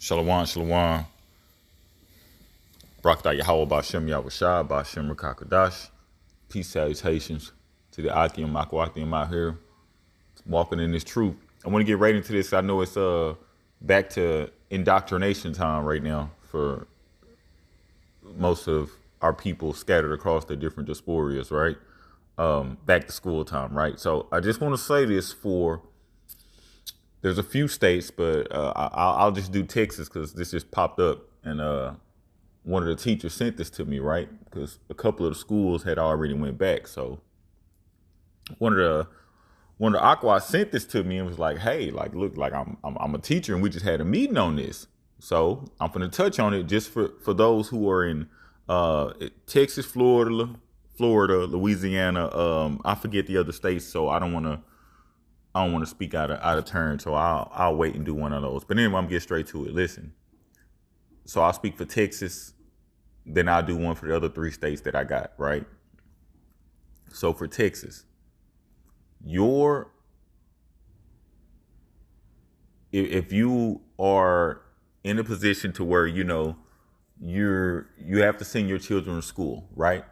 Shalom, shalom. Brakta Yahweh Bashem Yahushua Bashem Rakakadash. Peace, salutations to the Akim Makwakim out here walking in this truth. I want to get right into this. I know it's back to indoctrination time right now for most of our people scattered across the different diasporas, right? Back to school time, right? So I just want to say this for there's a few states, but I'll just do Texas because this just popped up, and one of the teachers sent this to me, right? Because a couple of the schools had already went back. So one of the Aquas sent this to me and was like, "Hey, like, look, like I'm a teacher, and we just had a meeting on this. So I'm gonna touch on it just for those who are in Texas, Florida, Louisiana. I forget the other states, so I don't want to speak out of turn. So I'll wait and do one of those. But anyway, I'm gonna get straight to it. Listen. So I'll speak for Texas, then I'll do one for the other three states that I got, right? So for Texas, if you are in a position to where you have to send your children to school, right?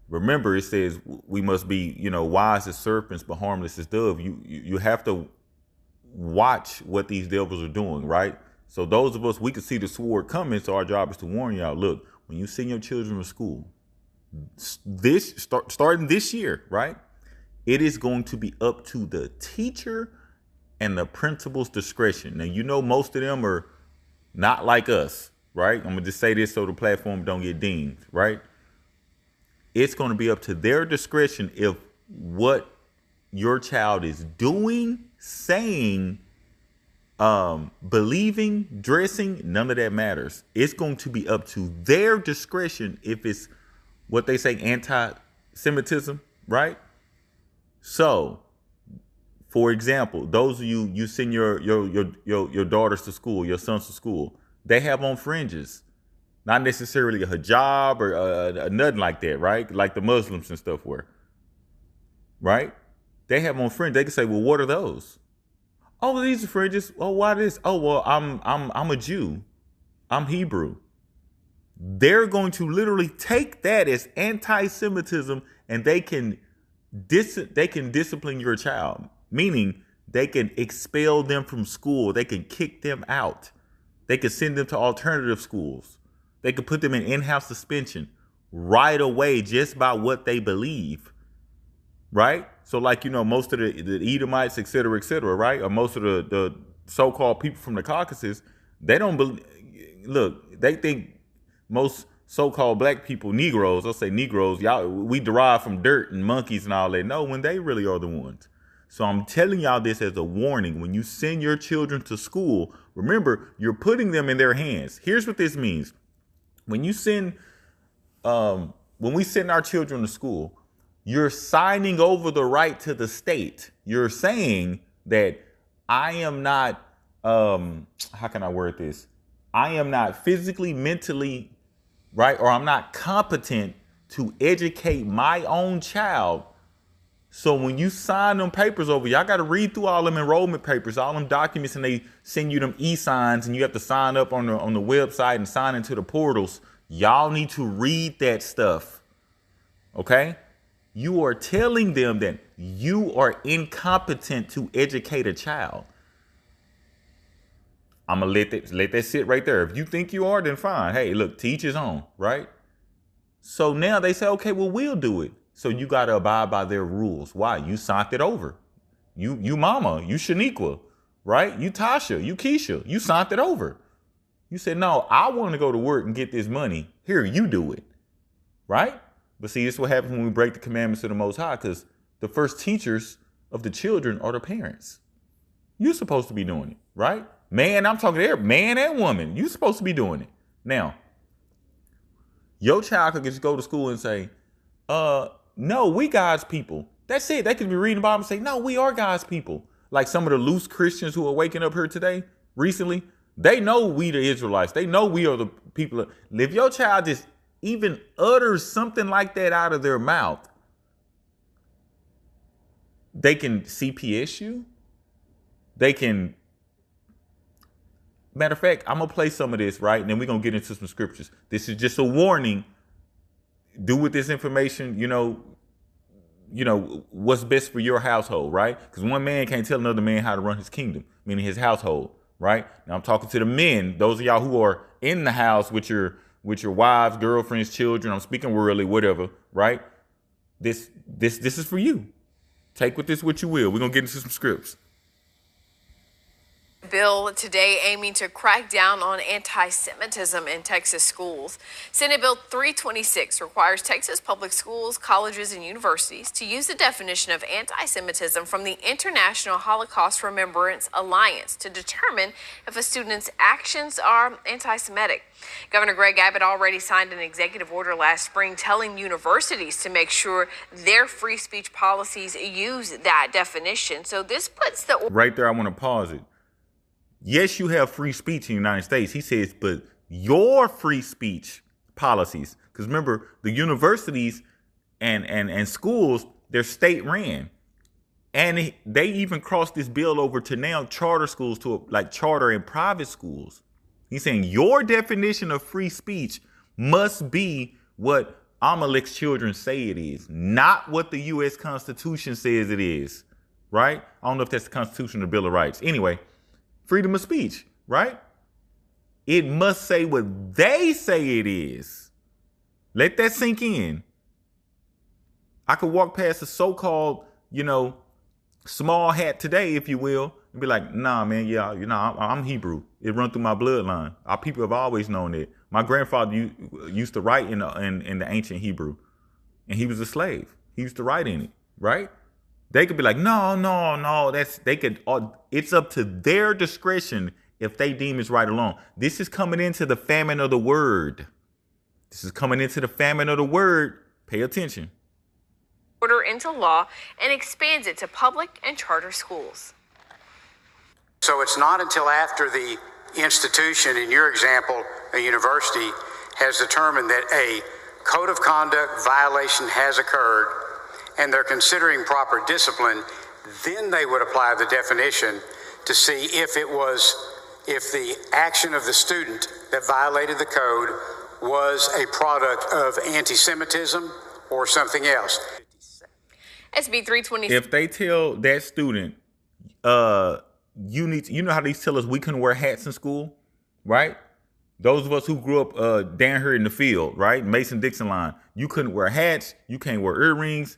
Remember, it says we must be wise as serpents but harmless as dove. You have to watch what these devils are doing, right? So those of us, we can see the sword coming, so our job is to warn y'all, look, when you send your children to school, starting this year, right, it is going to be up to the teacher and the principal's discretion. Now, most of them are not like us, right? I'm going to just say this so the platform don't get dinged, right? It's going to be up to their discretion if what your child is doing, saying, believing, dressing, none of that matters. It's going to be up to their discretion if it's what they say anti-Semitism, right? So, for example, those of you send your daughters to school, your sons to school, they have on fringes, not necessarily a hijab or nothing like that, right? Like the Muslims and stuff wear, right? They have on fringes. They can say, well, what are those? Oh, these are fringes. Oh, why this? Oh, well, I'm a Jew. I'm Hebrew. They're going to literally take that as anti-Semitism, and they can discipline your child, meaning they can expel them from school. They can kick them out. They can send them to alternative schools. They can put them in-house suspension right away just by what they believe. Right? So like, most of the Edomites, et cetera, right? Or most of the so-called people from the Caucasus, they don't believe, look, they think most so-called black people, Negroes, I'll say Negroes, y'all, we derive from dirt and monkeys and all that. No, when they really are the ones. So I'm telling y'all this as a warning. When you send your children to school, remember, you're putting them in their hands. Here's what this means. When we send our children to school, you're signing over the right to the state. You're saying that I am not, how can I word this? I am not physically, mentally, right? Or I'm not competent to educate my own child. So when you sign them papers over, y'all got to read through all them enrollment papers, all them documents, and they send you them e-signs, and you have to sign up on the website and sign into the portals. Y'all need to read that stuff, okay? You are telling them that you are incompetent to educate a child. I'm gonna let that sit right there. If you think you are, then fine. Hey, look, to each his own, right? So now they say, okay, well, we'll do it. So you gotta abide by their rules. Why? You signed it over. You mama, you Shaniqua, right? You Tasha, you Keisha, you signed it over. You said, no, I want to go to work and get this money. Here, you do it, right? But see, this is what happens when we break the commandments of the Most High, because the first teachers of the children are the parents. You're supposed to be doing it, right? Man, I'm talking to man and woman. You're supposed to be doing it. Now, your child could just go to school and say, no, we God's people. That's it. They could be reading the Bible and say, no, we are God's people. Like some of the loose Christians who are waking up here today, recently, they know we the Israelites. They know we are the people. If your child just even utters something like that out of their mouth, they can CPS you. They can Matter of fact, I'm going to play some of this, right? And then we're going to get into some scriptures. This is just a warning. Do with this information, what's best for your household, right? Because one man can't tell another man how to run his kingdom, meaning his household, right? Now I'm talking to the men, those of y'all who are in the house with your wives, girlfriends, children. I'm speaking worldly, whatever, right? This is for you. Take with this what you will. We're gonna get into some scripts. Bill today aiming to crack down on anti-Semitism in Texas schools. Senate Bill 326 requires Texas public schools, colleges, and universities to use the definition of anti-Semitism from the International Holocaust Remembrance Alliance to determine if a student's actions are anti-Semitic. Governor Greg Abbott already signed an executive order last spring telling universities to make sure their free speech policies use that definition. So this puts the... Right there, I want to pause it. Yes, you have free speech in the United States. He says, but your free speech policies, because remember, the universities and schools, they're state ran. And they even crossed this bill over to now charter schools, to like charter and private schools. He's saying your definition of free speech must be what Amalek's children say it is, not what the U.S. Constitution says it is, right? I don't know if that's the Constitution or the Bill of Rights. Anyway, freedom of speech, right? It must say what they say it is. Let that sink in. I could walk past a so-called, small hat today, if you will, and be like, nah, man, yeah, I'm Hebrew. It run through my bloodline. Our people have always known it. My grandfather used to write in the ancient Hebrew, and he was a slave. He used to write in it, right? They could be like, no, it's up to their discretion if they deem it's right or wrong. This is coming into the famine of the word. Pay attention. Order into law and expands it to public and charter schools. So it's not until after the institution, in your example, a university, has determined that a code of conduct violation has occurred and they're considering proper discipline, then they would apply the definition to see if the action of the student that violated the code was a product of anti-Semitism or something else. SB 320. If they tell that student, you know how they tell us we couldn't wear hats in school, right? Those of us who grew up down here in the field, right? Mason-Dixon line, you couldn't wear hats, you can't wear earrings.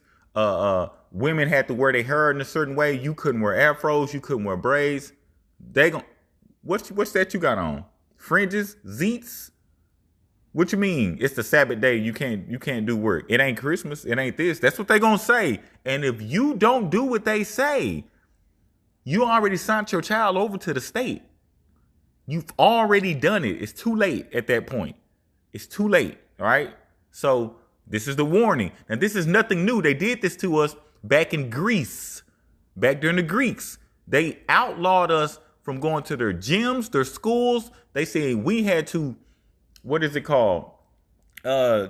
Women had to wear their hair in a certain way. You couldn't wear afros. You couldn't wear braids. What's that you got on? Fringes, zeets. What you mean? It's the Sabbath day. You can't do work. It ain't Christmas. It ain't this. That's what they gonna say. And if you don't do what they say, you already sent your child over to the state. You've already done it. It's too late at that point. It's too late. All right. So this is the warning. Now, this is nothing new. They did this to us back in Greece, back during the Greeks. They outlawed us from going to their gyms, their schools. They said we had to,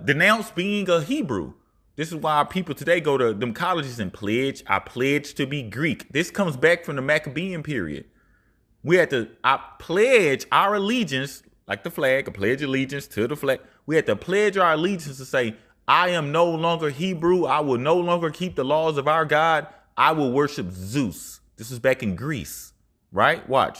denounce being a Hebrew. This is why our people today go to them colleges and pledge. I pledge to be Greek. This comes back from the Maccabean period. We had to pledge our allegiance, like the flag, a pledge allegiance to the flag. We had to pledge our allegiance to say, I am no longer Hebrew. I will no longer keep the laws of our God. I will worship Zeus. This is back in Greece, right? Watch.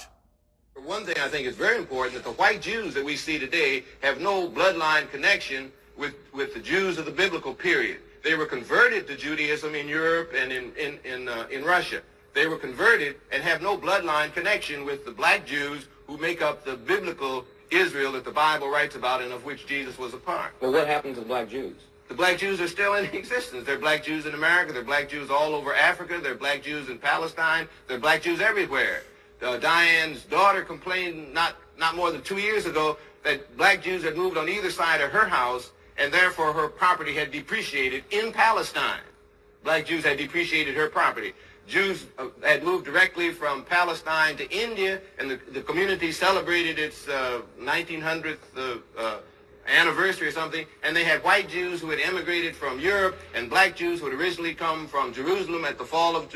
For one thing, I think it's very important that the white Jews that we see today have no bloodline connection with the Jews of the biblical period. They were converted to Judaism in Europe and in Russia. They were converted and have no bloodline connection with the black Jews who make up the biblical Israel that the Bible writes about and of which Jesus was a part. Well, what happened to the black Jews? The black Jews are still in existence. There are black Jews in America. There are black Jews all over Africa. There are black Jews in Palestine. There are black Jews everywhere. Diane's daughter complained not more than 2 years ago that black Jews had moved on either side of her house, and therefore her property had depreciated in Palestine. Black Jews had depreciated her property. Jews had moved directly from Palestine to India, and the community celebrated its 1900th anniversary or something, and they had white Jews who had immigrated from Europe and black Jews who had originally come from Jerusalem at the fall of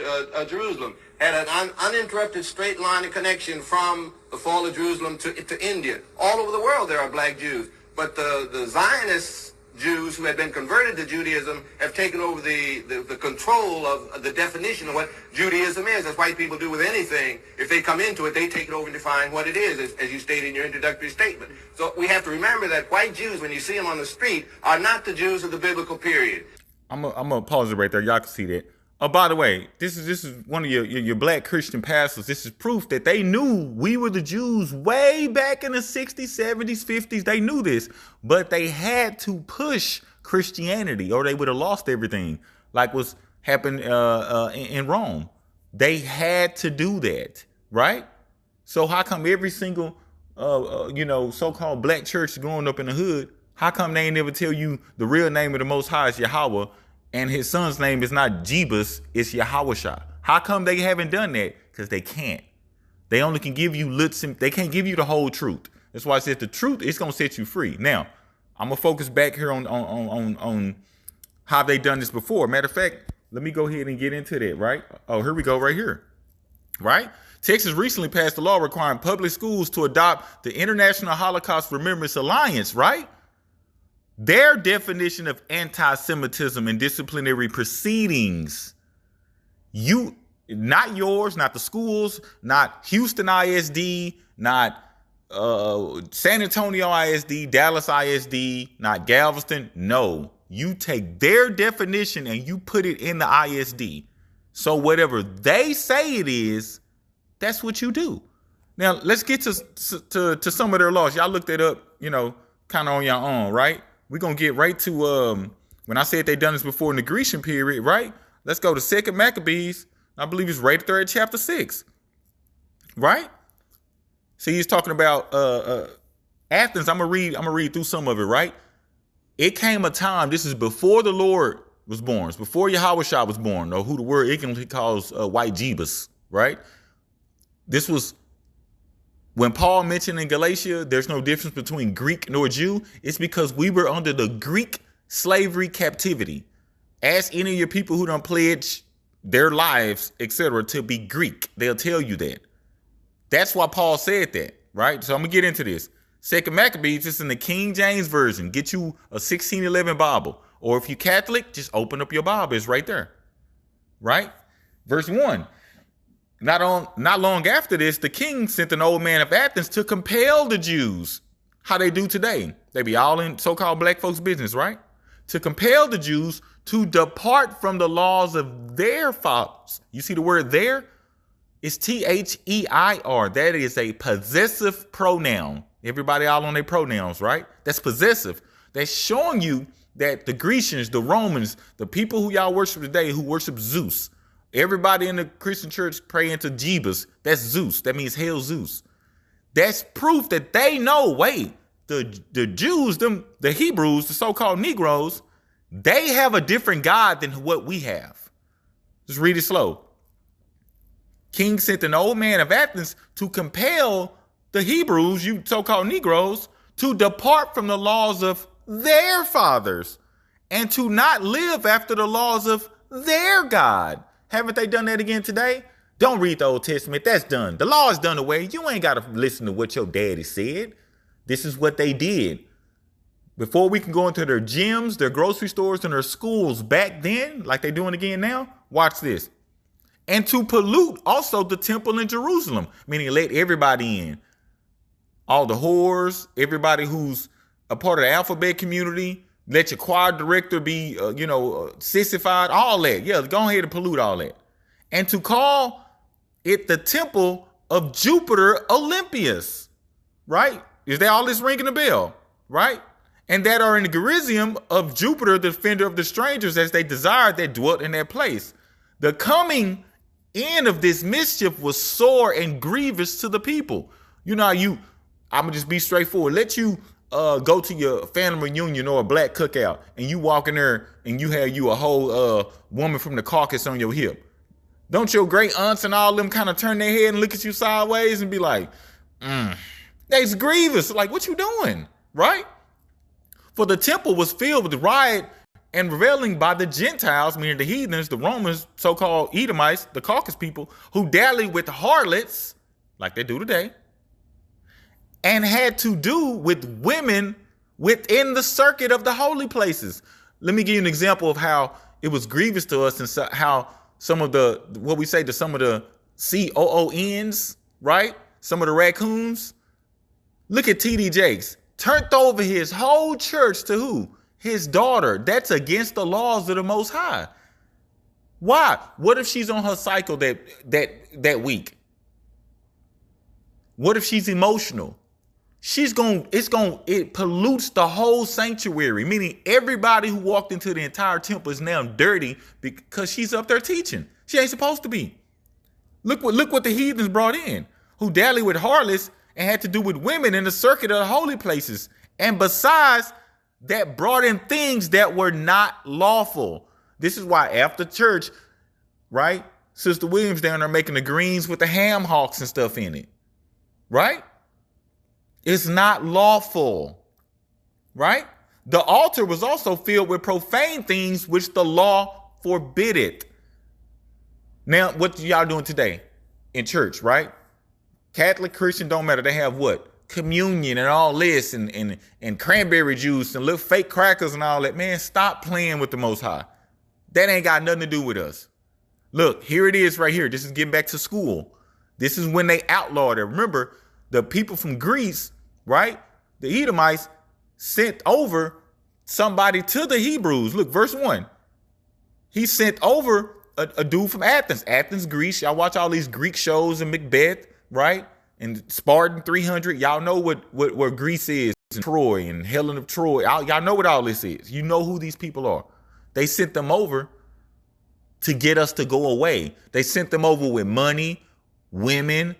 Jerusalem. Had an uninterrupted straight line of connection from the fall of Jerusalem to India. All over the world there are black Jews. But the Zionist Jews who had been converted to Judaism have taken over the control of the definition of what Judaism is, as white people do with anything. If they come into it, they take it over and define what it is, as you stated in your introductory statement. So we have to remember that white Jews, when you see them on the street, are not the Jews of the biblical period. I'm gonna pause it right there. Y'all can see that. Oh, by the way, this is one of your black Christian pastors. This is proof that they knew we were the Jews way back in the 60s, 70s, 50s. They knew this, but they had to push Christianity or they would have lost everything, like what's happened in Rome. They had to do that, right? So how come every single so-called black church growing up in the hood, how come they ain't never tell you the real name of the Most High is Yahweh? And his son's name is not Jebus, it's Yahawashah. How come they haven't done that? Because they can't. They only can give you they can't give you the whole truth. That's why I said the truth is gonna set you free. Now, I'm gonna focus back here on how they done this before. Matter of fact, let me go ahead and get into that, right? Oh, here we go, right here. Right? Texas recently passed a law requiring public schools to adopt the International Holocaust Remembrance Alliance, right? Their definition of anti-Semitism and disciplinary proceedings. Not yours, not the schools, not Houston ISD, not San Antonio ISD, Dallas ISD, not Galveston. No, you take their definition and you put it in the ISD. So whatever they say it is, that's what you do. Now, let's get to some of their laws. Y'all looked it up, kind of on your own, right? We're going to get right to, when I said they done this before in the Grecian period, right? Let's go to 2 Maccabees. I believe it's right there at chapter 6, right? See, he's talking about Athens. I'm going to read through some of it, right? It came a time, this is before the Lord was born. It's before Yahawashah was born, or who the word ignorantly calls white Jebus, right? This was when Paul mentioned in Galatia, there's no difference between Greek nor Jew. It's because we were under the Greek slavery captivity. Ask any of your people who don't pledge their lives, etc., to be Greek. They'll tell you that. That's why Paul said that, right? So I'm going to get into this. 2 Maccabees, it's in the King James Version. Get you a 1611 Bible. Or if you're Catholic, just open up your Bible. It's right there, right? Verse 1. Not long after this, the king sent an old man of Athens to compel the Jews, how they do today. They be all in so-called black folks' business, right? To compel the Jews to depart from the laws of their fathers. You see the word there? It's T-H-E-I-R. That is a possessive pronoun. Everybody all on their pronouns, right? That's possessive. That's showing you that the Grecians, the Romans, the people who y'all worship today, who worship Zeus, everybody in the Christian church praying to Jebus, that's Zeus. That means hail Zeus. That's proof that they know, wait, the Jews, the Hebrews, the so-called Negroes, they have a different God than what we have. Just read it slow. King sent an old man of Athens to compel the Hebrews, you so-called Negroes, to depart from the laws of their fathers and to not live after the laws of their God. Haven't they done that again today? Don't read the Old Testament. That's done. The law is done away. You ain't got to listen to what your daddy said. This is what they did. Before we can go into their gyms, their grocery stores, and their schools back then, like they're doing again now, watch this. And to pollute also the temple in Jerusalem, meaning let everybody in. All the whores, everybody who's a part of the alphabet community, let your choir director be, sissified, all that. Yeah, go ahead and pollute all that. And to call it the temple of Jupiter Olympius, right? Is that all this ringing a bell, right? And that are in the Gerizim of Jupiter, the defender of the strangers, as they desired that dwelt in that place. The coming end of this mischief was sore and grievous to the people. I'm going to just be straightforward. Let you go to your family reunion or a black cookout and you walk in there and you have a whole woman from the Caucasus on your hip. Don't your great aunts and all them kind of turn their head and look at you sideways and be like, that's grievous. Like, what you doing? Right? For the temple was filled with riot and reveling by the Gentiles, meaning the heathens, the Romans, so-called Edomites, the Caucasus people, who dallied with harlots, like they do today, and had to do with women within the circuit of the holy places. Let me give you an example of how it was grievous to us and how some of the, what we say to some of the COONs, right? Some of the raccoons. Look at T.D. Jakes. Turned over his whole church to who? His daughter. That's against the laws of the Most High. Why? What if she's on her cycle that week? What if she's emotional? It pollutes the whole sanctuary, meaning everybody who walked into the entire temple is now dirty because she's up there teaching. She ain't supposed to be. Look what the heathens brought in, who dallied with harlots and had to do with women in the circuit of the holy places. And besides that, brought in things that were not lawful. This is why after church, right, Sister Williams down there making the greens with the ham hocks and stuff in it, right? It's not lawful, right? The altar was also filled with profane things which the law forbidded. Now, what y'all doing today in church, right? Catholic, Christian, don't matter. They have what? Communion and all this and cranberry juice and little fake crackers and all that. Man, stop playing with the Most High. That ain't got nothing to do with us. Look, here it is right here. This is getting back to school. This is when they outlawed it. Remember, the people from Greece, right? The Edomites sent over somebody to the Hebrews. Look, verse 1. He sent over a dude from Athens, Greece. Y'all watch all these Greek shows and Macbeth, right? And Spartan 300. Y'all know what Greece is, and Troy and Helen of Troy. Y'all know what all this is. You know who these people are. They sent them over to get us to go away. They sent them over with money, women,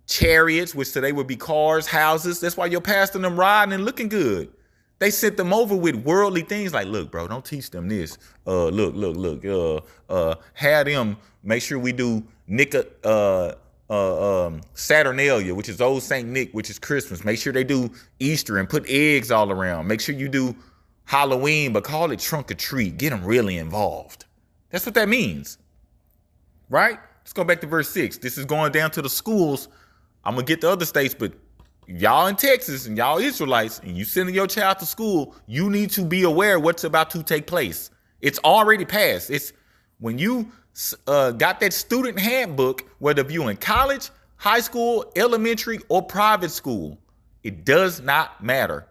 chariots, which today would be cars, houses. That's why your pastor and them riding and looking good. They sent them over with worldly things like, look, bro, don't teach them this. Look. Have them make sure we do Saturnalia, which is Old Saint Nick, which is Christmas. Make sure they do Easter and put eggs all around. Make sure you do Halloween, but call it trunk or treat. Get them really involved. That's what that means, right? Let's go back to verse 6. This is going down to the schools. I'm going to get to other states, but y'all in Texas and y'all Israelites, and you sending your child to school, you need to be aware what's about to take place. It's already passed. It's when you got that student handbook, whether you're in college, high school, elementary, or private school, it does not matter.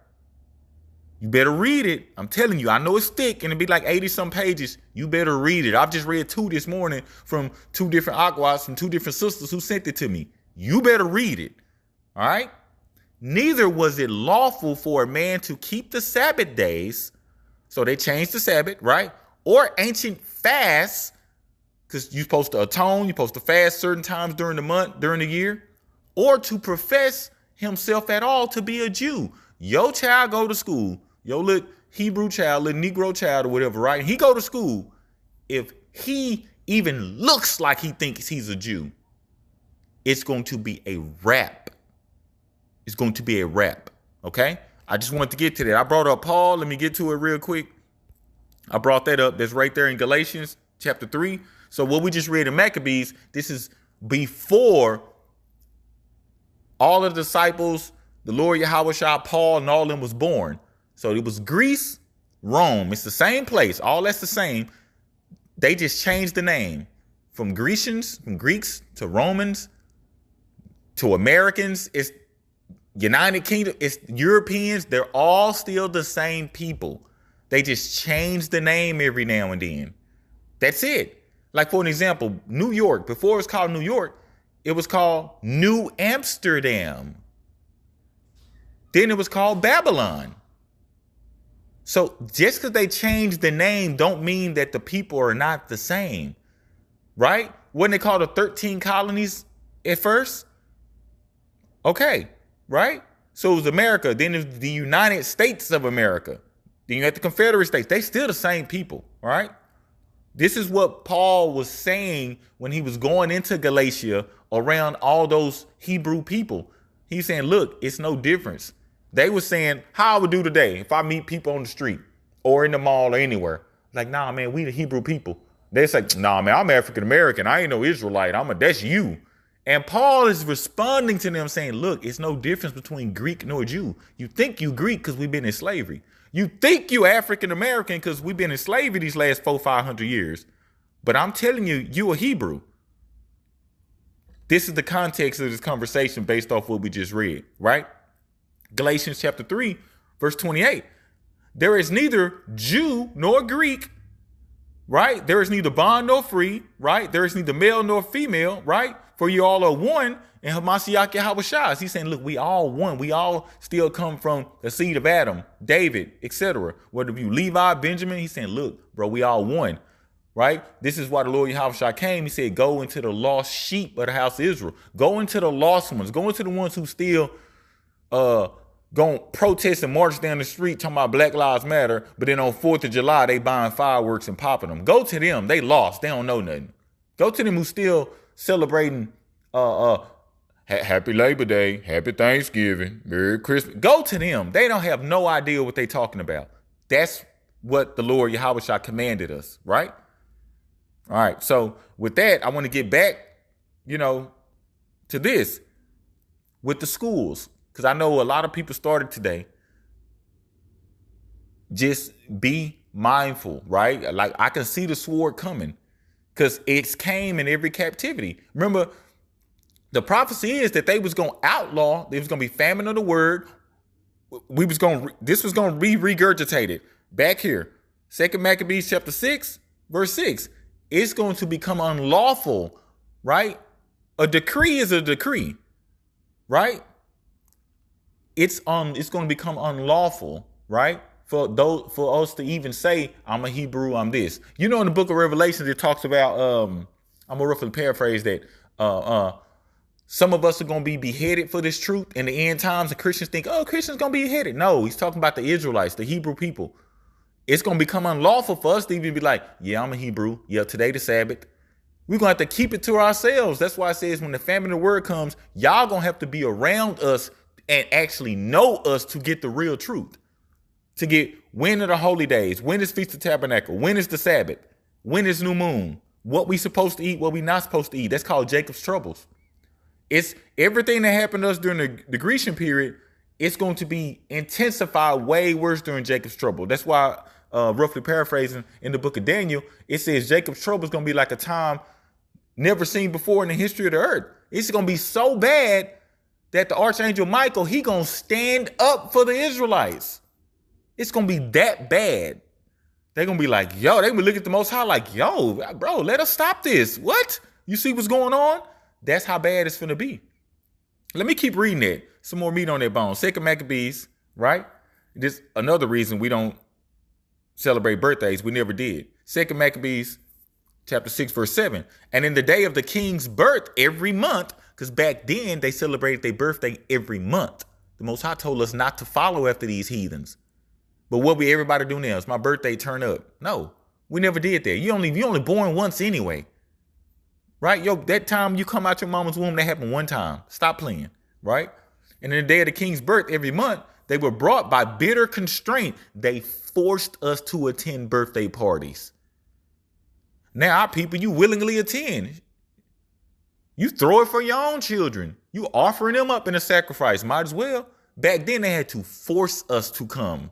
You better read it. I'm telling you, I know it's thick and it'll be like 80 some pages. You better read it. I've just read 2 this morning from 2 different aquas from 2 different sisters who sent it to me. You better read it. All right. Neither was it lawful for a man to keep the Sabbath days. So they changed the Sabbath, right? Or ancient fasts, because you're supposed to atone, you're supposed to fast certain times during the month, during the year, or to profess himself at all to be a Jew. Your child go to school, your little Hebrew child, little Negro child or whatever, right? He go to school. If he even looks like he thinks he's a Jew, it's going to be a wrap. It's going to be a wrap. Okay. I just wanted to get to that. I brought up Paul. Let me get to it real quick. I brought that up. That's right there in Galatians chapter 3. So what we just read in Maccabees, this is before all of the disciples, the Lord Yahushua, Paul, and all of them was born. So it was Greece, Rome. It's the same place. All that's the same. They just changed the name from Greeks to Romans to Americans. It's United Kingdom. It's Europeans. They're all still the same people. They just change the name every now and then. That's it. Like, for an example, New York, before it was called New York, it was called New Amsterdam. Then it was called Babylon. So just because they changed the name don't mean that the people are not the same, right? Wasn't it called the 13 colonies at first? Okay, right? So it was America. Then it was the United States of America. Then you had the Confederate States. They still the same people, right? This is what Paul was saying when he was going into Galatia around all those Hebrew people. He's saying, look, it's no difference. They were saying, how I would do today if I meet people on the street or in the mall or anywhere. Like, nah, man, we the Hebrew people. They say, nah, man, I'm African American. I ain't no Israelite. That's you. And Paul is responding to them saying, look, it's no difference between Greek nor Jew. You think you Greek because we've been in slavery. You think you African American because we've been in slavery these last 400-500 years. But I'm telling you, you a Hebrew. This is the context of this conversation based off what we just read, right? Galatians chapter 3, verse 28. There is neither Jew nor Greek, right? There is neither bond nor free, right? There is neither male nor female, right? For you all are one in Hamashiach Yahushua. He's saying, look, we all one. We all still come from the seed of Adam, David, etc. Whether you Levi, Benjamin, he's saying, look, bro, we all one, right? This is why the Lord Yahushua came. He said, go into the lost sheep of the house of Israel. Go into the lost ones. Go into the ones who still going to protest and march down the street talking about Black Lives Matter, but then on 4th of July, they buying fireworks and popping them. Go to them. They lost. They don't know nothing. Go to them who still celebrating Happy Labor Day, Happy Thanksgiving, Merry Christmas. Go to them. They don't have no idea what they talking about. That's what the Lord Yahushua commanded us, right? All right. So with that, I want to get back, to this with the schools. Because I know a lot of people started today. Just be mindful, right? Like I can see the sword coming because it's came in every captivity. Remember, the prophecy is that they was going to outlaw. There was going to be famine of the word. This was going to be regurgitated back here. 2 Maccabees chapter 6, verse 6. It's going to become unlawful, right? A decree is a decree, right? It's going to become unlawful, right? For us to even say, I'm a Hebrew, I'm this. In the book of Revelation, it talks about, I'm gonna roughly paraphrase that. Some of us are going to be beheaded for this truth in the end times. And Christians think, oh, Christians going to be beheaded. No, he's talking about the Israelites, the Hebrew people. It's going to become unlawful for us to even be like, yeah, I'm a Hebrew. Yeah, today the Sabbath. We're going to have to keep it to ourselves. That's why it says when the famine of the word comes, y'all going to have to be around us and actually know us to get the real truth. To get when are the holy days, when is Feast of Tabernacle, when is the Sabbath, when is new moon, what we supposed to eat, what we not supposed to eat. That's called Jacob's troubles. It's everything that happened to us during the Grecian period. It's going to be intensified way worse during Jacob's trouble. That's why, roughly paraphrasing in the book of Daniel, it says Jacob's trouble is going to be like a time never seen before in the history of the earth. It's going to be so bad that the archangel Michael, he going to stand up for the Israelites. It's going to be that bad. They're going to be like, yo, they would look at the Most High like, yo, bro, let us stop this. What? You see what's going on? That's how bad it's going to be. Let me keep reading it. Some more meat on that bone. 2 Maccabees, right? This another reason we don't celebrate birthdays. We never did. 2 Maccabees chapter 6, verse 7. And in the day of the king's birth every month, because back then they celebrated their birthday every month. The Most High told us not to follow after these heathens. But what we everybody do now is my birthday turn up. No, we never did that. You only born once anyway. Right? Yo, that time you come out your mama's womb, that happened one time. Stop playing. Right? And in the day of the king's birth every month, they were brought by bitter constraint. They forced us to attend birthday parties. Now, our people, you willingly attend. You throw it for your own children. You offering them up in a sacrifice. Might as well. Back then, they had to force us to come.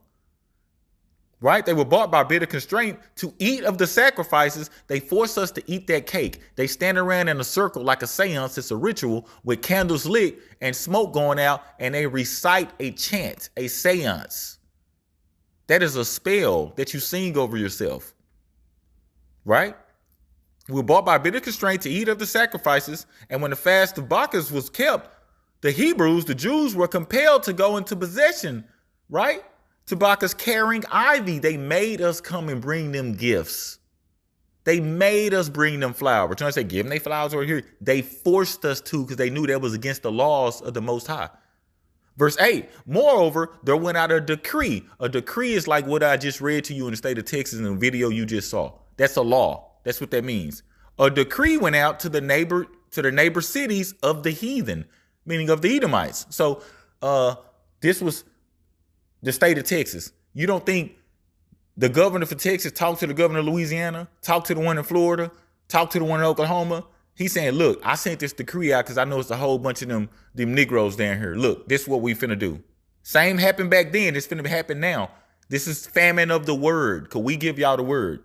Right? They were bought by bitter constraint to eat of the sacrifices. They force us to eat that cake. They stand around in a circle like a seance. It's a ritual with candles lit and smoke going out, and they recite a chant, a seance. That is a spell that you sing over yourself. Right? We were bought by bitter constraint to eat of the sacrifices, and when the fast of Bacchus was kept, the Hebrews, the Jews, were compelled to go into possession, right? To Bacchus carrying ivy. They made us come and bring them gifts. They made us bring them flowers. Trying to say, give them their flowers over here. They forced us to because they knew that was against the laws of the Most High. Verse 8, moreover, there went out a decree. A decree is like what I just read to you in the state of Texas in the video you just saw. That's a law. That's what that means. A decree went out to the neighbor cities of the heathen, meaning of the Edomites. So this was the state of Texas. You don't think the governor for Texas talked to the governor of Louisiana, talked to the one in Florida, talked to the one in Oklahoma? He's saying, look, I sent this decree out because I know it's a whole bunch of them Negroes down here. Look, this is what we finna do. Same happened back then. It's finna happen now. This is famine of the word. Could we give y'all the word?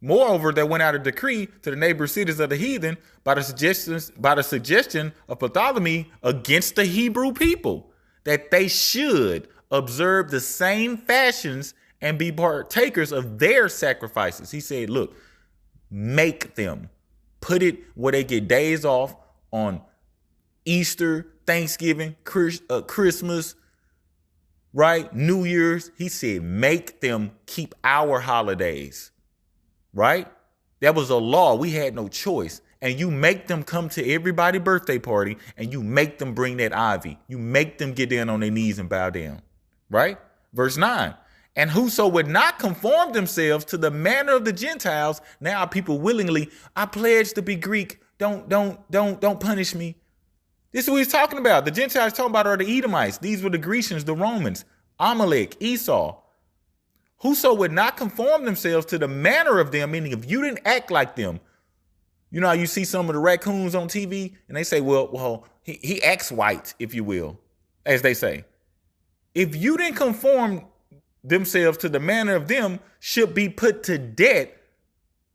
Moreover, there went out a decree to the neighbor cities of the heathen by the suggestion of Ptolemy against the Hebrew people, that they should observe the same fashions and be partakers of their sacrifices. He said, look, make them. Put it where they get days off on Easter, Thanksgiving, Christmas, right? New Year's. He said, make them keep our holidays, right? That was a law. We had no choice. And you make them come to everybody's birthday party and you make them bring that ivy. You make them get down on their knees and bow down, right? Verse 9. And whoso would not conform themselves to the manner of the Gentiles, now people willingly, I pledge to be Greek. Don't punish me. This is what he's talking about. The Gentiles talking about are the Edomites. These were the Grecians, the Romans, Amalek, Esau. Whoso would not conform themselves to the manner of them, meaning if you didn't act like them. You know how you see some of the raccoons on TV and they say, well, he acts white, if you will, as they say. If you didn't conform themselves to the manner of them, should be put to death,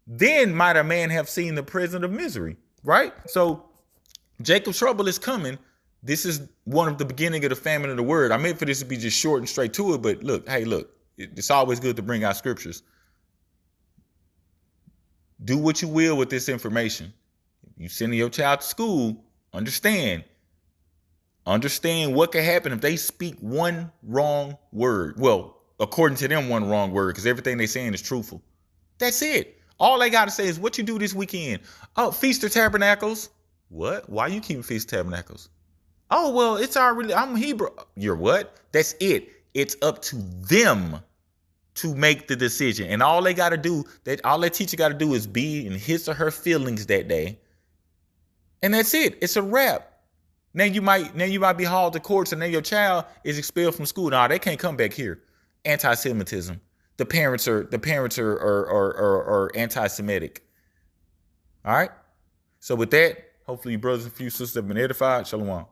then might a man have seen the presence of misery, right? So Jacob's trouble is coming. This is one of the beginning of the famine of the word. I meant for this to be just short and straight to it, but look, it's always good to bring out scriptures. Do what you will with this information. You sending your child to school, understand what can happen if they speak one wrong word. Well, according to them, one wrong word, because everything they're saying is truthful. That's it. All they got to say is what you do this weekend. Oh, Feast of Tabernacles. What? Why you keeping Feast of Tabernacles? Oh, well, it's I'm Hebrew. You're what? That's it. It's up to them to make the decision. And all they got to do, all that teacher got to do is be in his or her feelings that day. And that's it. It's a wrap. Now you might be hauled to courts and then your child is expelled from school. No, they can't come back here. Anti-Semitism. The parents are anti-Semitic. All right. So with that, hopefully your brothers and few sisters have been edified. Shalom.